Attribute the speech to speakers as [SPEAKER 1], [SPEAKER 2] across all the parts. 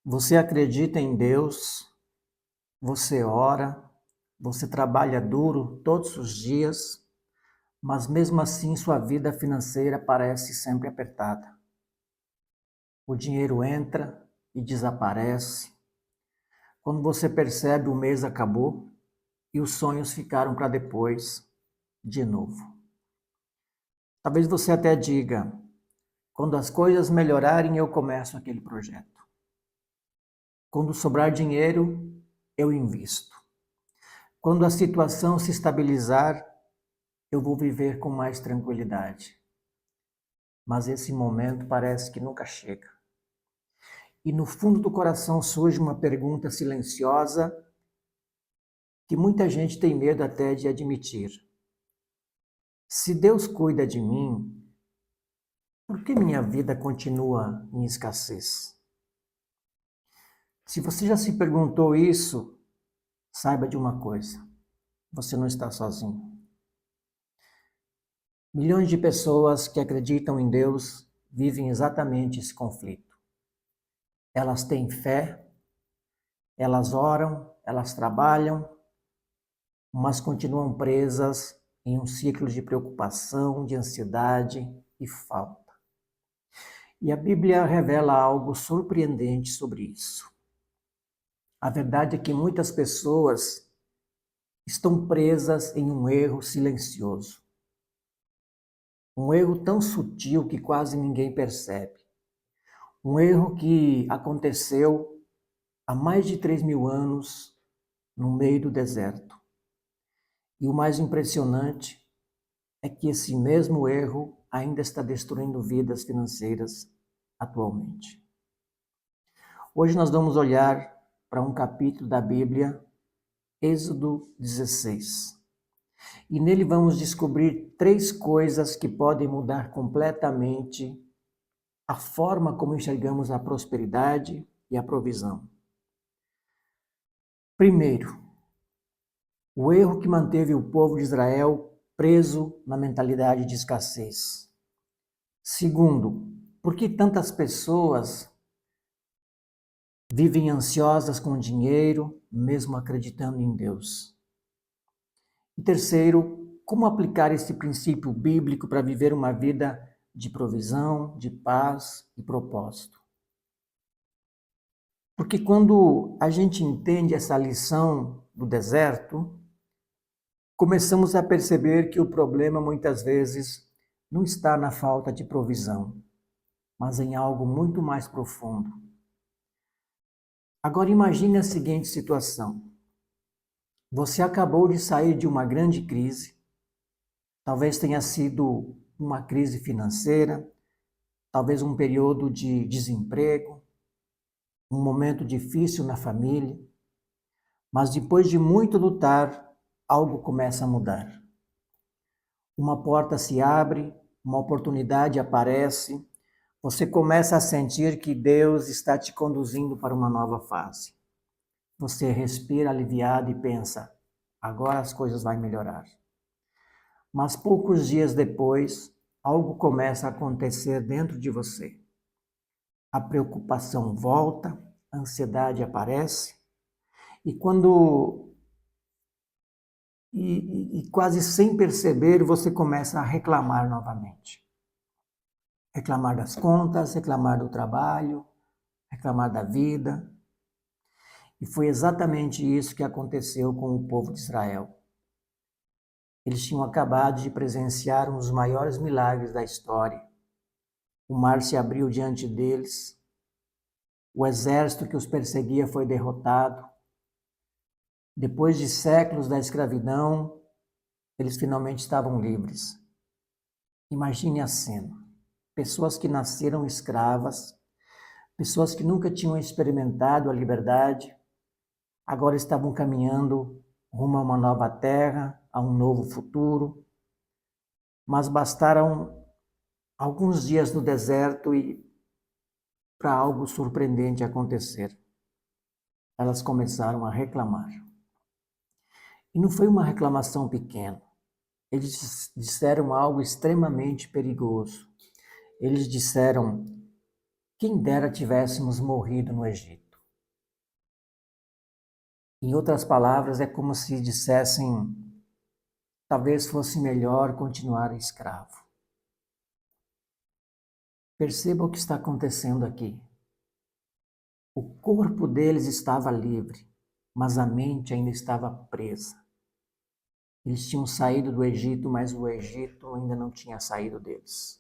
[SPEAKER 1] Você acredita em Deus, você ora, você trabalha duro todos os dias, mas mesmo assim sua vida financeira parece sempre apertada. O dinheiro entra e desaparece. Quando você percebe, o mês acabou e os sonhos ficaram para depois, de novo. Talvez você até diga: quando as coisas melhorarem, eu começo aquele projeto. Quando sobrar dinheiro, eu invisto. Quando a situação se estabilizar, eu vou viver com mais tranquilidade. Mas esse momento parece que nunca chega. E no fundo do coração surge uma pergunta silenciosa que muita gente tem medo até de admitir. Se Deus cuida de mim, por que minha vida continua em escassez? Se você já se perguntou isso, saiba de uma coisa: você não está sozinho. Milhões de pessoas que acreditam em Deus vivem exatamente esse conflito. Elas têm fé, elas oram, elas trabalham, mas continuam presas em um ciclo de preocupação, de ansiedade e falta. E a Bíblia revela algo surpreendente sobre isso. A verdade é que muitas pessoas estão presas em um erro silencioso. Um erro tão sutil que quase ninguém percebe. Um erro que aconteceu há mais de 3.000 anos no meio do deserto. E o mais impressionante é que esse mesmo erro ainda está destruindo vidas financeiras atualmente. Hoje nós vamos olhar para um capítulo da Bíblia, Êxodo 16. E nele vamos descobrir 3 coisas que podem mudar completamente a forma como enxergamos a prosperidade e a provisão. Primeiro, o erro que manteve o povo de Israel preso na mentalidade de escassez. Segundo, por que tantas pessoas vivem ansiosas com o dinheiro, mesmo acreditando em Deus? E terceiro, como aplicar esse princípio bíblico para viver uma vida de provisão, de paz e propósito? Porque quando a gente entende essa lição do deserto, começamos a perceber que o problema muitas vezes não está na falta de provisão, mas em algo muito mais profundo. Agora imagine a seguinte situação. Você acabou de sair de uma grande crise, talvez tenha sido uma crise financeira, talvez um período de desemprego, um momento difícil na família, mas depois de muito lutar, algo começa a mudar. Uma porta se abre, uma oportunidade aparece, você começa a sentir que Deus está te conduzindo para uma nova fase. Você respira aliviado e pensa: agora as coisas vão melhorar. Mas poucos dias depois, algo começa a acontecer dentro de você. A preocupação volta, a ansiedade aparece, e quase sem perceber, você começa a reclamar novamente. Reclamar das contas, reclamar do trabalho, reclamar da vida. E foi exatamente isso que aconteceu com o povo de Israel. Eles tinham acabado de presenciar um dos maiores milagres da história. O mar se abriu diante deles, o exército que os perseguia foi derrotado. Depois de séculos da escravidão, eles finalmente estavam livres. Imagine a cena. Pessoas que nasceram escravas, pessoas que nunca tinham experimentado a liberdade, agora estavam caminhando rumo a uma nova terra, a um novo futuro. Mas bastaram alguns dias no deserto e para algo surpreendente acontecer. Elas começaram a reclamar. E não foi uma reclamação pequena. Eles disseram algo extremamente perigoso. Eles disseram: quem dera tivéssemos morrido no Egito. Em outras palavras, é como se dissessem: talvez fosse melhor continuar escravo. Perceba o que está acontecendo aqui. O corpo deles estava livre, mas a mente ainda estava presa. Eles tinham saído do Egito, mas o Egito ainda não tinha saído deles.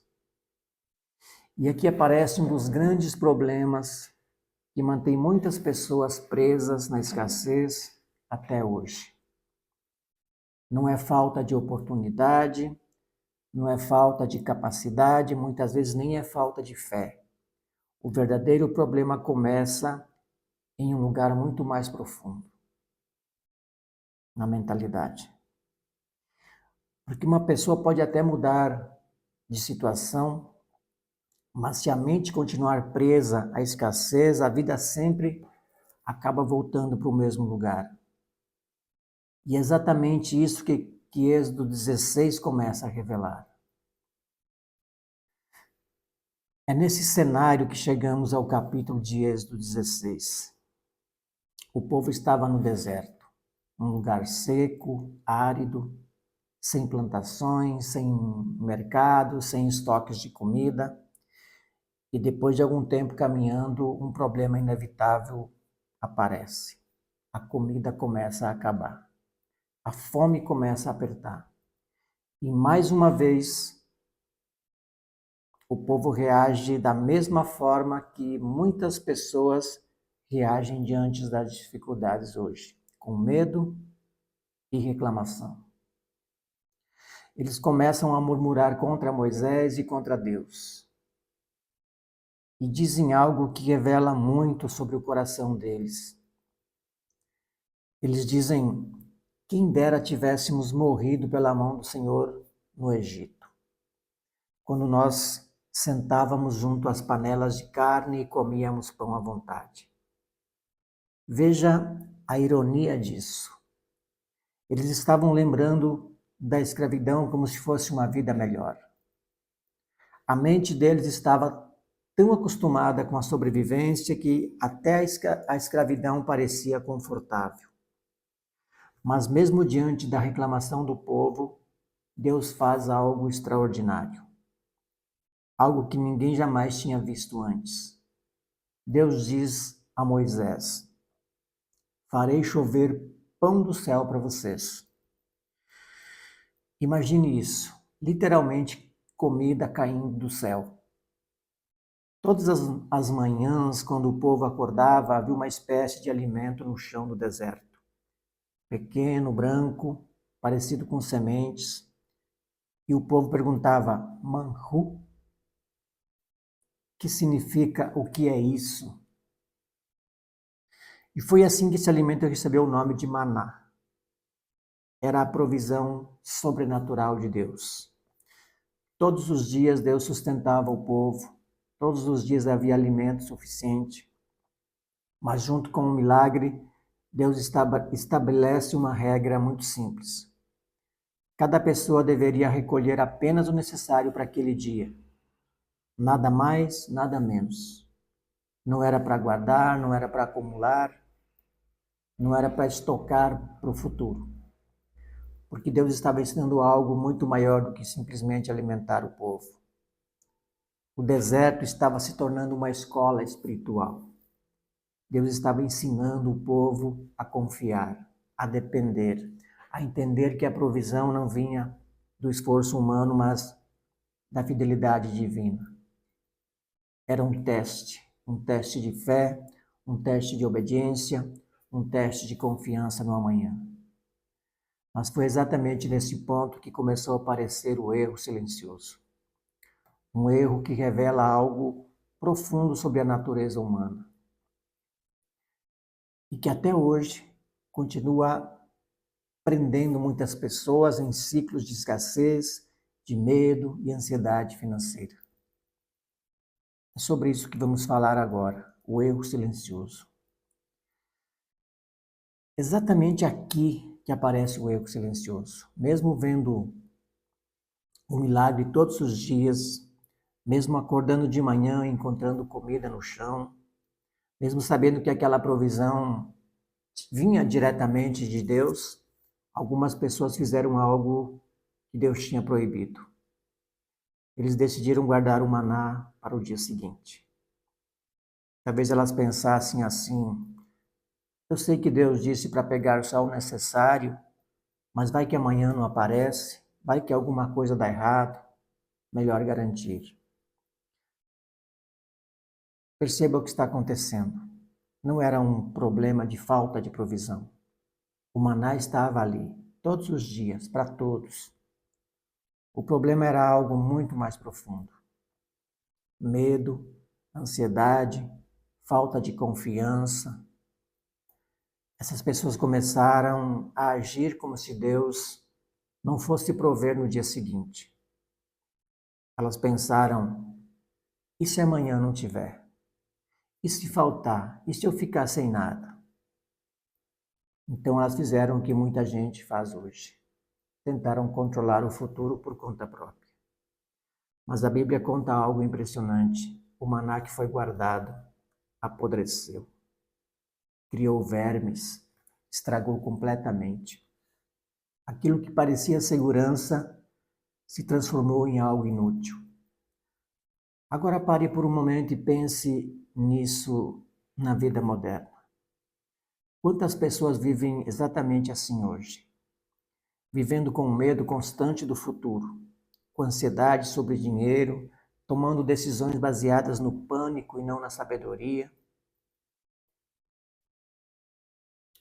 [SPEAKER 1] E aqui aparece um dos grandes problemas que mantém muitas pessoas presas na escassez até hoje. Não é falta de oportunidade, não é falta de capacidade, muitas vezes nem é falta de fé. O verdadeiro problema começa em um lugar muito mais profundo, na mentalidade. Porque uma pessoa pode até mudar de situação, mas se a mente continuar presa à escassez, a vida sempre acaba voltando para o mesmo lugar. E é exatamente isso que Êxodo 16 começa a revelar. É nesse cenário que chegamos ao capítulo de Êxodo 16. O povo estava no deserto, um lugar seco, árido, sem plantações, sem mercado, sem estoques de comida. E depois de algum tempo caminhando, um problema inevitável aparece. A comida começa a acabar. A fome começa a apertar. E mais uma vez, o povo reage da mesma forma que muitas pessoas reagem diante das dificuldades hoje, com medo e reclamação. Eles começam a murmurar contra Moisés e contra Deus. E dizem algo que revela muito sobre o coração deles. Eles dizem: quem dera tivéssemos morrido pela mão do Senhor no Egito, quando nós sentávamos junto às panelas de carne e comíamos pão à vontade. Veja a ironia disso. Eles estavam lembrando da escravidão como se fosse uma vida melhor. A mente deles estava tão acostumada com a sobrevivência que até a escravidão parecia confortável. Mas mesmo diante da reclamação do povo, Deus faz algo extraordinário. Algo que ninguém jamais tinha visto antes. Deus diz a Moisés: farei chover pão do céu para vocês. Imagine isso, literalmente comida caindo do céu. Todas as manhãs, quando o povo acordava, havia uma espécie de alimento no chão do deserto. Pequeno, branco, parecido com sementes. E o povo perguntava: manhu? Que significa o que é isso? E foi assim que esse alimento recebeu o nome de maná. Era a provisão sobrenatural de Deus. Todos os dias Deus sustentava o povo, todos os dias havia alimento suficiente. Mas junto com o milagre, Deus estabelece uma regra muito simples. Cada pessoa deveria recolher apenas o necessário para aquele dia. Nada mais, nada menos. Não era para guardar, não era para acumular, não era para estocar para o futuro. Porque Deus estava ensinando algo muito maior do que simplesmente alimentar o povo. O deserto estava se tornando uma escola espiritual. Deus estava ensinando o povo a confiar, a depender, a entender que a provisão não vinha do esforço humano, mas da fidelidade divina. Era um teste de fé, um teste de obediência, um teste de confiança no amanhã. Mas foi exatamente nesse ponto que começou a aparecer o erro silencioso. Um erro que revela algo profundo sobre a natureza humana. E que até hoje continua prendendo muitas pessoas em ciclos de escassez, de medo e ansiedade financeira. É sobre isso que vamos falar agora, o erro silencioso. Exatamente aqui que aparece o erro silencioso. Mesmo vendo o milagre todos os dias, mesmo acordando de manhã, encontrando comida no chão, mesmo sabendo que aquela provisão vinha diretamente de Deus, algumas pessoas fizeram algo que Deus tinha proibido. Eles decidiram guardar o maná para o dia seguinte. Talvez elas pensassem assim: eu sei que Deus disse para pegar só o necessário, mas vai que amanhã não aparece, vai que alguma coisa dá errado, melhor garantir. Perceba o que está acontecendo. Não era um problema de falta de provisão. O maná estava ali, todos os dias, para todos. O problema era algo muito mais profundo. Medo, ansiedade, falta de confiança. Essas pessoas começaram a agir como se Deus não fosse prover no dia seguinte. Elas pensaram: e se amanhã não tiver? E se faltar? E se eu ficar sem nada? Então elas fizeram o que muita gente faz hoje. Tentaram controlar o futuro por conta própria. Mas a Bíblia conta algo impressionante. O maná que foi guardado apodreceu, criou vermes, estragou completamente. Aquilo que parecia segurança se transformou em algo inútil. Agora pare por um momento e pense nisso na vida moderna. Quantas pessoas vivem exatamente assim hoje? Vivendo com medo constante do futuro, com ansiedade sobre dinheiro, tomando decisões baseadas no pânico e não na sabedoria.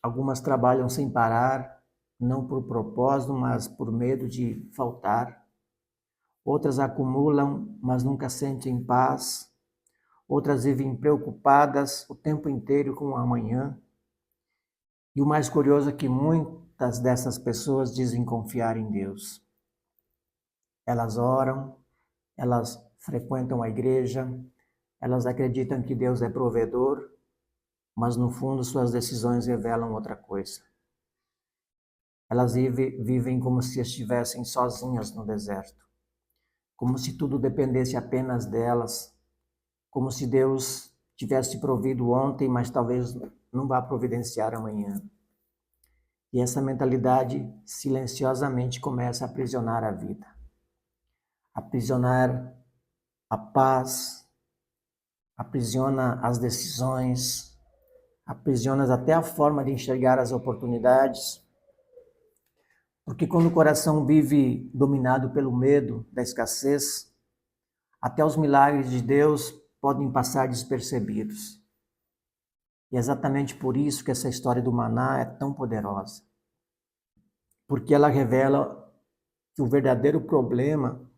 [SPEAKER 1] Algumas trabalham sem parar, não por propósito, mas por medo de faltar. Outras acumulam, mas nunca sentem paz. Outras vivem preocupadas o tempo inteiro com o amanhã. E o mais curioso é que muitas dessas pessoas dizem confiar em Deus. Elas oram, elas frequentam a igreja, elas acreditam que Deus é provedor, mas no fundo suas decisões revelam outra coisa. Elas vivem como se estivessem sozinhas no deserto, como se tudo dependesse apenas delas, como se Deus tivesse provido ontem, mas talvez não vá providenciar amanhã. E essa mentalidade silenciosamente começa a aprisionar a vida, aprisionar a paz, aprisiona as decisões, aprisiona até a forma de enxergar as oportunidades. Porque quando o coração vive dominado pelo medo da escassez, até os milagres de Deus podem passar despercebidos. E é exatamente por isso que essa história do maná é tão poderosa. Porque ela revela que o verdadeiro problema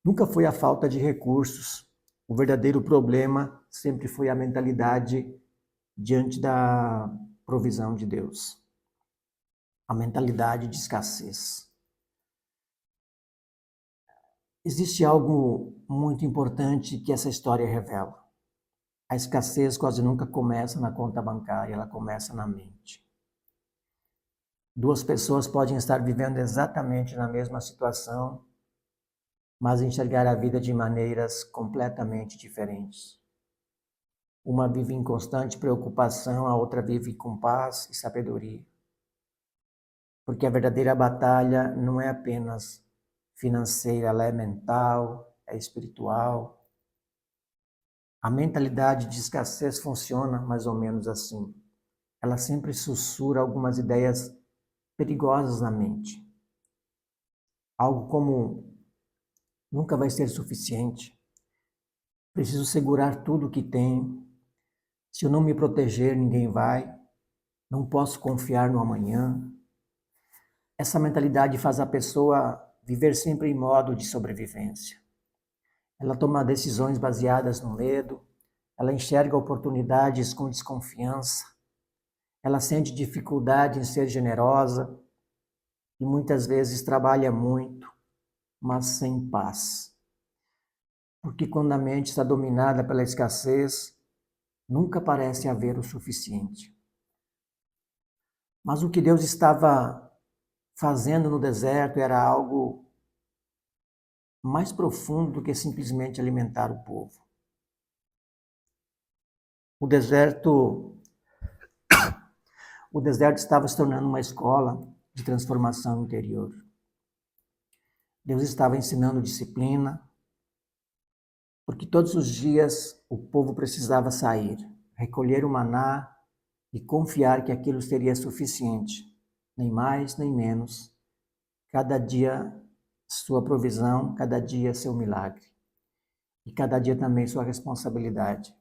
[SPEAKER 1] nunca foi a falta de recursos. O verdadeiro problema sempre foi a mentalidade diante da provisão de Deus. A mentalidade de escassez. Existe algo muito importante que essa história revela. A escassez quase nunca começa na conta bancária, ela começa na mente. Duas pessoas podem estar vivendo exatamente na mesma situação, mas enxergar a vida de maneiras completamente diferentes. Uma vive em constante preocupação, a outra vive com paz e sabedoria. Porque a verdadeira batalha não é apenas financeira, ela é mental, é espiritual. A mentalidade de escassez funciona mais ou menos assim. Ela sempre sussurra algumas ideias perigosas na mente. Algo como: nunca vai ser suficiente, preciso segurar tudo o que tenho, se eu não me proteger, ninguém vai, não posso confiar no amanhã. Essa mentalidade faz a pessoa viver sempre em modo de sobrevivência. Ela toma decisões baseadas no medo, ela enxerga oportunidades com desconfiança, ela sente dificuldade em ser generosa e muitas vezes trabalha muito, mas sem paz. Porque quando a mente está dominada pela escassez, nunca parece haver o suficiente. Mas o que Deus estava fazendo no deserto era algo mais profundo do que simplesmente alimentar o povo. O deserto O deserto estava se tornando uma escola de transformação interior. Deus estava ensinando disciplina, porque todos os dias o povo precisava sair, recolher o maná e confiar que aquilo seria suficiente, nem mais nem menos. Cada dia sua provisão, cada dia seu milagre. E cada dia também sua responsabilidade.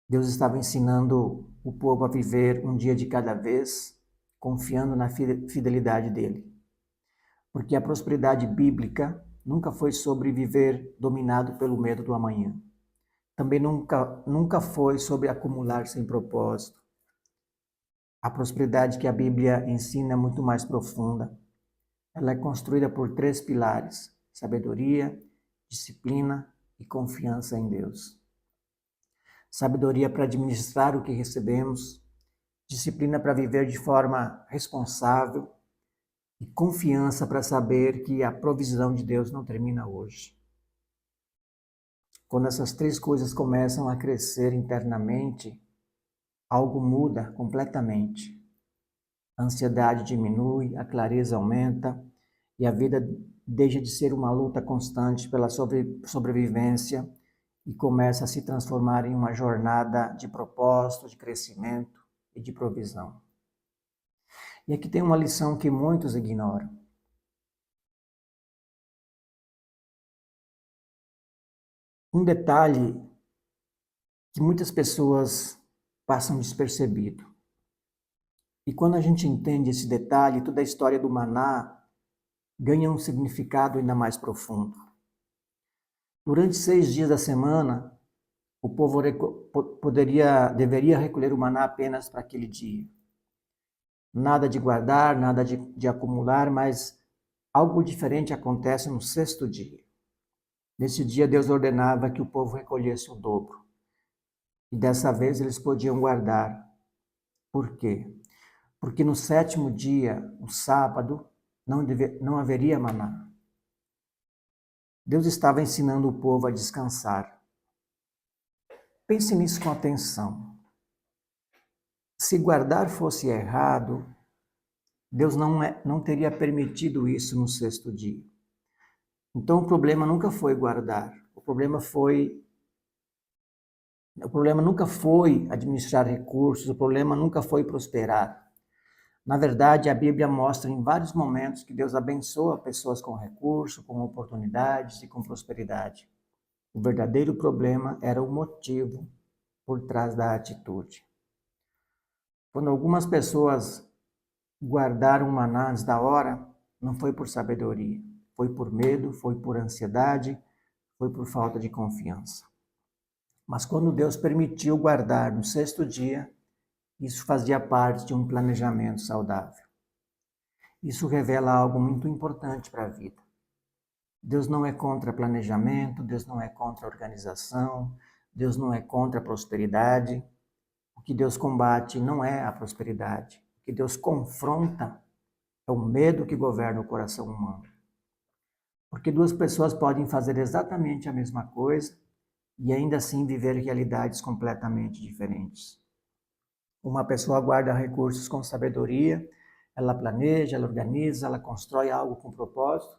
[SPEAKER 1] Deus estava ensinando o povo a viver um dia de cada vez, confiando na fidelidade dele. Porque a prosperidade bíblica nunca foi sobre viver dominado pelo medo do amanhã. Também nunca foi sobre acumular sem propósito. A prosperidade que a Bíblia ensina é muito mais profunda. Ela é construída por 3 pilares: sabedoria, disciplina e confiança em Deus. Sabedoria para administrar o que recebemos, disciplina para viver de forma responsável e confiança para saber que a provisão de Deus não termina hoje. Quando essas 3 coisas começam a crescer internamente, algo muda completamente. A ansiedade diminui, a clareza aumenta e a vida deixa de ser uma luta constante pela sobrevivência e começa a se transformar em uma jornada de propósito, de crescimento e de provisão. E aqui tem uma lição que muitos ignoram. Um detalhe que muitas pessoas passam despercebido. E quando a gente entende esse detalhe, toda a história do maná ganha um significado ainda mais profundo. Durante 6 dias da semana, o povo deveria recolher o maná apenas para aquele dia. Nada de guardar, nada de acumular, mas algo diferente acontece no 6º dia. Nesse dia, Deus ordenava que o povo recolhesse o dobro. E dessa vez eles podiam guardar. Por quê? Porque no 7º dia, o sábado, não haveria maná. Deus estava ensinando o povo a descansar. Pense nisso com atenção. Se guardar fosse errado, Deus não teria permitido isso no 6º dia. Então o problema nunca foi guardar. O problema nunca foi administrar recursos, o problema nunca foi prosperar. Na verdade, a Bíblia mostra em vários momentos que Deus abençoa pessoas com recursos, com oportunidades e com prosperidade. O verdadeiro problema era o motivo por trás da atitude. Quando algumas pessoas guardaram maná antes da hora, não foi por sabedoria, foi por medo, foi por ansiedade, foi por falta de confiança. Mas quando Deus permitiu guardar no 6º dia, isso fazia parte de um planejamento saudável. Isso revela algo muito importante para a vida. Deus não é contra planejamento, Deus não é contra organização, Deus não é contra a prosperidade. O que Deus combate não é a prosperidade. O que Deus confronta é o medo que governa o coração humano. Porque 2 pessoas podem fazer exatamente a mesma coisa e ainda assim viver realidades completamente diferentes. Uma pessoa guarda recursos com sabedoria, ela planeja, ela organiza, ela constrói algo com propósito,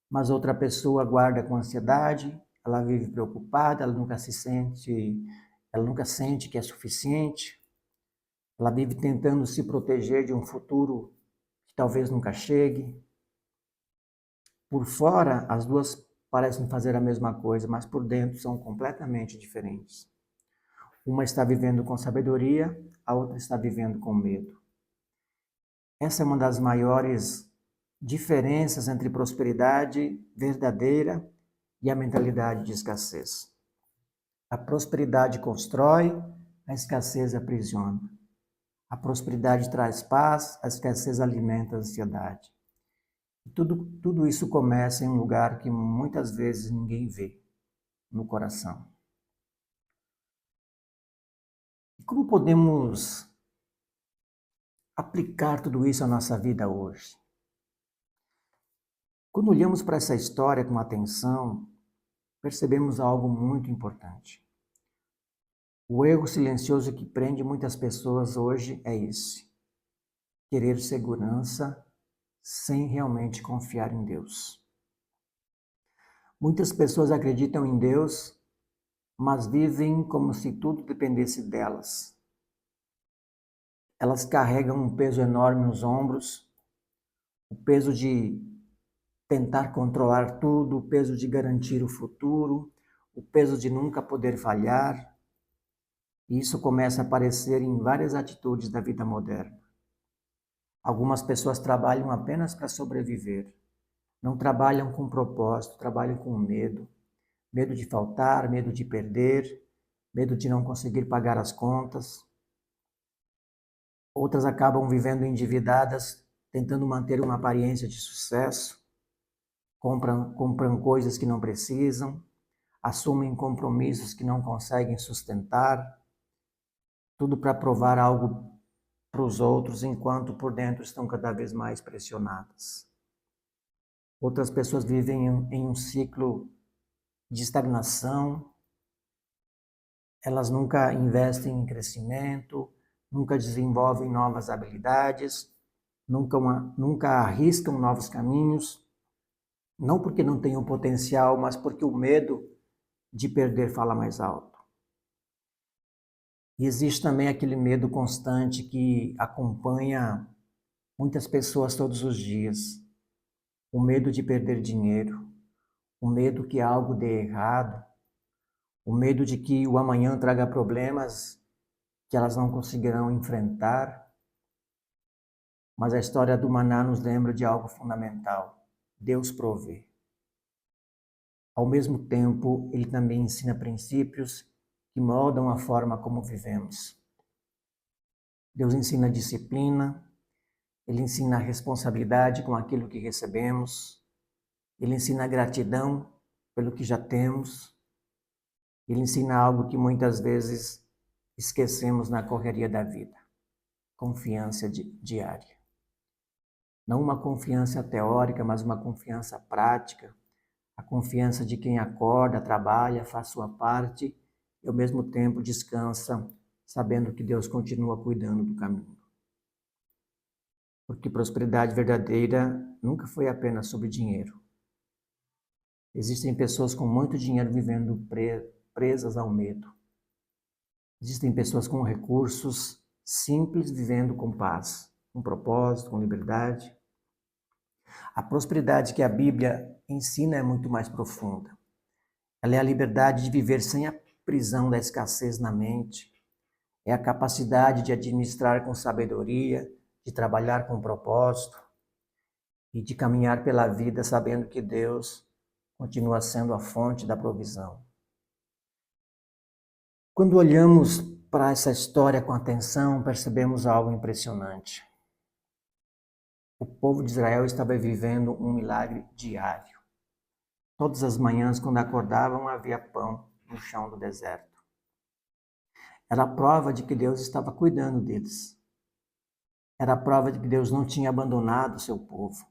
[SPEAKER 1] mas outra pessoa guarda com ansiedade, ela vive preocupada, ela nunca sente que é suficiente, ela vive tentando se proteger de um futuro que talvez nunca chegue. Por fora, as 2 parecem fazer a mesma coisa, mas por dentro são completamente diferentes. Uma está vivendo com sabedoria, a outra está vivendo com medo. Essa é uma das maiores diferenças entre prosperidade verdadeira e a mentalidade de escassez. A prosperidade constrói, a escassez aprisiona. A prosperidade traz paz, a escassez alimenta a ansiedade. Tudo isso começa em um lugar que muitas vezes ninguém vê, no coração. E como podemos aplicar tudo isso à nossa vida hoje? Quando olhamos para essa história com atenção, percebemos algo muito importante. O erro silencioso que prende muitas pessoas hoje é esse: querer segurança sem realmente confiar em Deus. Muitas pessoas acreditam em Deus, mas vivem como se tudo dependesse delas. Elas carregam um peso enorme nos ombros, o peso de tentar controlar tudo, o peso de garantir o futuro, o peso de nunca poder falhar. E isso começa a aparecer em várias atitudes da vida moderna. Algumas pessoas trabalham apenas para sobreviver. Não trabalham com propósito, trabalham com medo. Medo de faltar, medo de perder, medo de não conseguir pagar as contas. Outras acabam vivendo endividadas, tentando manter uma aparência de sucesso. Compram coisas que não precisam, assumem compromissos que não conseguem sustentar, tudo para provar algo para os outros, enquanto por dentro estão cada vez mais pressionadas. Outras pessoas vivem em um ciclo de estagnação, elas nunca investem em crescimento, nunca desenvolvem novas habilidades, nunca arriscam novos caminhos, não porque não tenham potencial, mas porque o medo de perder fala mais alto. E existe também aquele medo constante que acompanha muitas pessoas todos os dias. O medo de perder dinheiro, o medo que algo dê errado, o medo de que o amanhã traga problemas que elas não conseguirão enfrentar. Mas a história do maná nos lembra de algo fundamental: Deus provê. Ao mesmo tempo, ele também ensina princípios que moldam a forma como vivemos. Deus ensina disciplina, ele ensina responsabilidade com aquilo que recebemos, ele ensina gratidão pelo que já temos, ele ensina algo que muitas vezes esquecemos na correria da vida: confiança diária. Não uma confiança teórica, mas uma confiança prática, a confiança de quem acorda, trabalha, faz sua parte e ao mesmo tempo descansa, sabendo que Deus continua cuidando do caminho. Porque prosperidade verdadeira nunca foi apenas sobre dinheiro. Existem pessoas com muito dinheiro vivendo presas ao medo. Existem pessoas com recursos simples vivendo com paz, com propósito, com liberdade. A prosperidade que a Bíblia ensina é muito mais profunda. Ela é a liberdade de viver sem a prisão da escassez na mente. É a capacidade de administrar com sabedoria, de trabalhar com propósito e de caminhar pela vida sabendo que Deus continua sendo a fonte da provisão. Quando olhamos para essa história com atenção, percebemos algo impressionante. O povo de Israel estava vivendo um milagre diário. Todas as manhãs, quando acordavam, havia pão no chão do deserto. Era a prova de que Deus estava cuidando deles. Era a prova de que Deus não tinha abandonado o seu povo.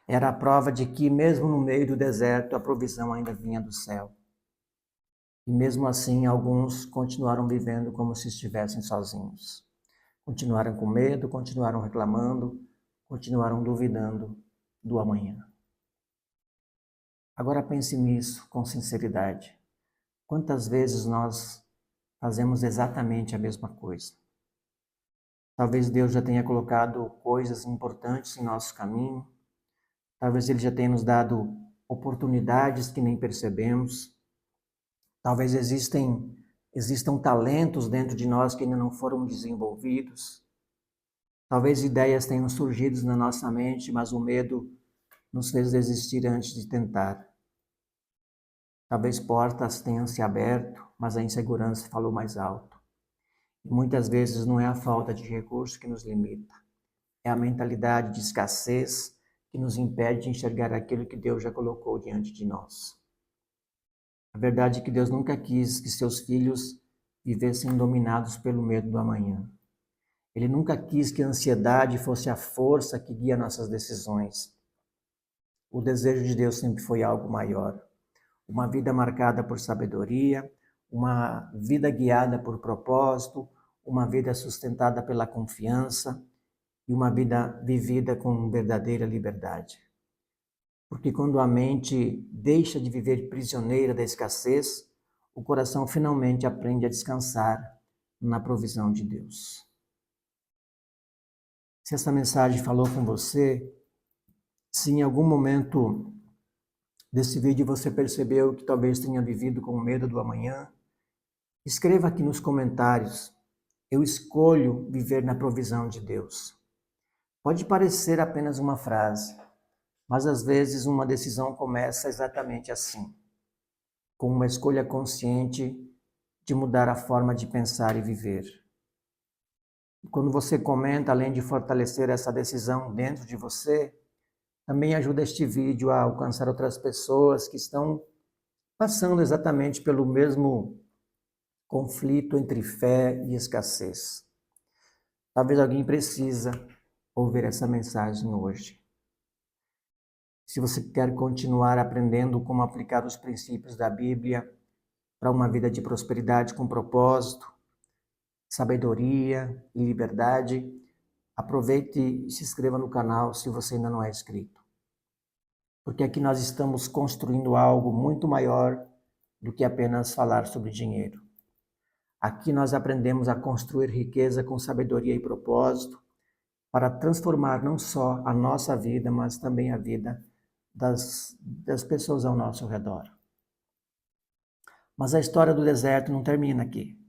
[SPEAKER 1] Era a prova de que, mesmo no meio do deserto, a provisão ainda vinha do céu. E mesmo assim, alguns continuaram vivendo como se estivessem sozinhos. Continuaram com medo, continuaram reclamando, continuaram duvidando do amanhã. Agora pense nisso com sinceridade. Quantas vezes nós fazemos exatamente a mesma coisa? Talvez Deus já tenha colocado coisas importantes em nosso caminho. Talvez Ele já tenha nos dado oportunidades que nem percebemos. Talvez existam talentos dentro de nós que ainda não foram desenvolvidos. Talvez ideias tenham surgido na nossa mente, mas o medo nos fez desistir antes de tentar. Talvez portas tenham se aberto, mas a insegurança falou mais alto. E muitas vezes não é a falta de recursos que nos limita, é a mentalidade de escassez que nos impede de enxergar aquilo que Deus já colocou diante de nós. A verdade é que Deus nunca quis que seus filhos vivessem dominados pelo medo do amanhã. Ele nunca quis que a ansiedade fosse a força que guia nossas decisões. O desejo de Deus sempre foi algo maior. Uma vida marcada por sabedoria, uma vida guiada por propósito, uma vida sustentada pela confiança e uma vida vivida com verdadeira liberdade. Porque quando a mente deixa de viver prisioneira da escassez, o coração finalmente aprende a descansar na provisão de Deus. Se essa mensagem falou com você, se em algum momento desse vídeo você percebeu que talvez tenha vivido com medo do amanhã, escreva aqui nos comentários: eu escolho viver na provisão de Deus. Pode parecer apenas uma frase, mas às vezes uma decisão começa exatamente assim, com uma escolha consciente de mudar a forma de pensar e viver. Quando você comenta, além de fortalecer essa decisão dentro de você, também ajuda este vídeo a alcançar outras pessoas que estão passando exatamente pelo mesmo conflito entre fé e escassez. Talvez alguém precisa ouvir essa mensagem hoje. Se você quer continuar aprendendo como aplicar os princípios da Bíblia para uma vida de prosperidade com propósito, sabedoria e liberdade, aproveite e se inscreva no canal se você ainda não é inscrito. Porque aqui nós estamos construindo algo muito maior do que apenas falar sobre dinheiro. Aqui nós aprendemos a construir riqueza com sabedoria e propósito para transformar não só a nossa vida, mas também a vida das pessoas ao nosso redor. Mas a história do deserto não termina aqui.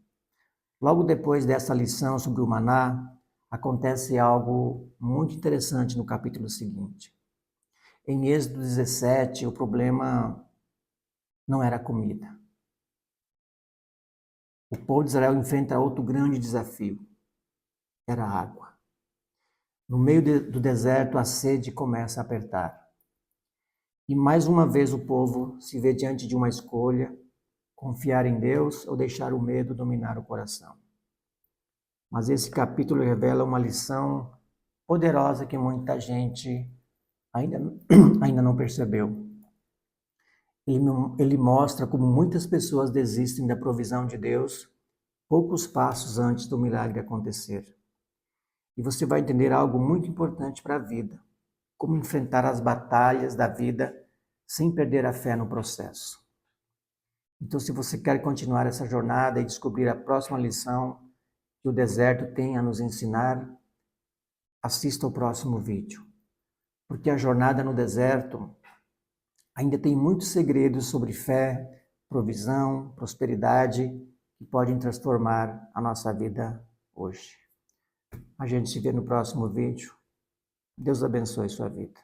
[SPEAKER 1] Logo depois dessa lição sobre o maná, acontece algo muito interessante no capítulo seguinte. Em Êxodo 17, o problema não era a comida. O povo de Israel enfrenta outro grande desafio. Era a água. No meio do deserto, a sede começa a apertar. E mais uma vez o povo se vê diante de uma escolha: confiar em Deus ou deixar o medo dominar o coração. Mas esse capítulo revela uma lição poderosa que muita gente ainda não percebeu. Ele mostra como muitas pessoas desistem da provisão de Deus poucos passos antes do milagre acontecer. E você vai entender algo muito importante para a vida: como enfrentar as batalhas da vida sem perder a fé no processo. Então, se você quer continuar essa jornada e descobrir a próxima lição que o deserto tem a nos ensinar, assista ao próximo vídeo. Porque a jornada no deserto ainda tem muitos segredos sobre fé, provisão, prosperidade que podem transformar a nossa vida hoje. A gente se vê no próximo vídeo. Deus abençoe sua vida.